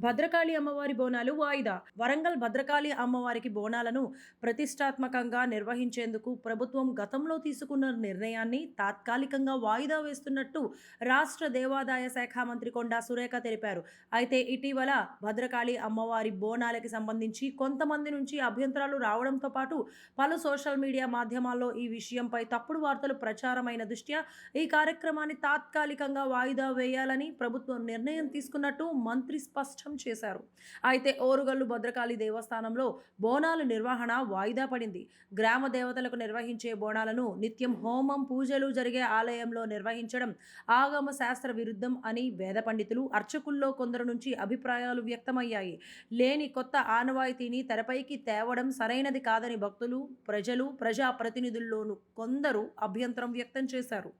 భద్రకాళి అమ్మవారి బోనాలు వాయిదా. వరంగల్ భద్రకాళి అమ్మవారికి బోనాలను ప్రతిష్టాత్మకంగా నిర్వహించేందుకు ప్రభుత్వం గతంలో తీసుకున్న నిర్ణయాన్ని తాత్కాలికంగా వాయిదా వేస్తున్నట్టు రాష్ట్ర దేవాదాయ శాఖ మంత్రి కొండా సురేఖ తెలిపారు. అయితే ఇటీవల భద్రకాళి అమ్మవారి బోనాలకి సంబంధించి కొంతమంది నుంచి అభ్యంతరాలు రావడంతో పాటు పలు సోషల్ మీడియా మాధ్యమాల్లో ఈ విషయంపై తప్పుడు వార్తలు ప్రచారమైన దృష్ట్యా ఈ కార్యక్రమాన్ని తాత్కాలికంగా వాయిదా వేయాలని ప్రభుత్వం నిర్ణయం తీసుకున్నట్టు మంత్రి స్పష్టం చేశారు. అయితే ఓరుగల్లు భద్రకాళి దేవస్థానంలో బోనాల నిర్వహణ వాయిదా పడింది. గ్రామ దేవతలకు నిర్వహించే బోనాలను నిత్యం హోమం పూజలు జరిగే ఆలయంలో నిర్వహించడం ఆగమ శాస్త్ర విరుద్ధం అని వేద పండితులు అర్చకుల్లో కొందరు నుంచి అభిప్రాయాలు వ్యక్తమయ్యాయి. లేని కొత్త ఆనవాయితీని తెరపైకి తేవడం సరైనది కాదని భక్తులు, ప్రజలు, ప్రజాప్రతినిధుల్లోనూ కొందరు అభ్యంతరం వ్యక్తం చేశారు.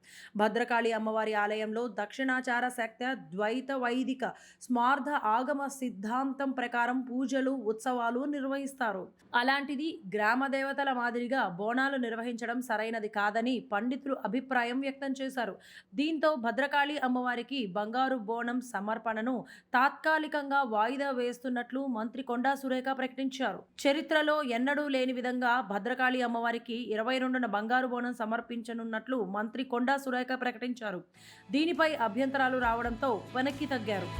భద్రకాళి అమ్మవారి ఆలయంలో దక్షిణాచార శక్త ద్వైత వైదిక స్మార్థ ఆగమ సిద్ధాంతం ప్రకారం పూజలు, ఉత్సవాలు నిర్వహిస్తారు. అలాంటిది గ్రామ దేవతల మాదిరిగా బోనాలు నిర్వహించడం సరైనది కాదని పండితులు అభిప్రాయం వ్యక్తం చేశారు. దీంతో భద్రకాళి అమ్మవారికి బంగారు బోనం సమర్పణను తాత్కాలికంగా వాయిదా వేస్తున్నట్లు మంత్రి కొండా సురేఖ ప్రకటించారు. చరిత్రలో ఎన్నడూ లేని విధంగా భద్రకాళి అమ్మవారికి 22న బంగారు బోనం సమర్పించనున్నట్లు మంత్రి కొండా సురేఖ ప్రకటించారు. దీనిపై అభ్యంతరాలు రావడంతో వెనక్కి తగ్గారు.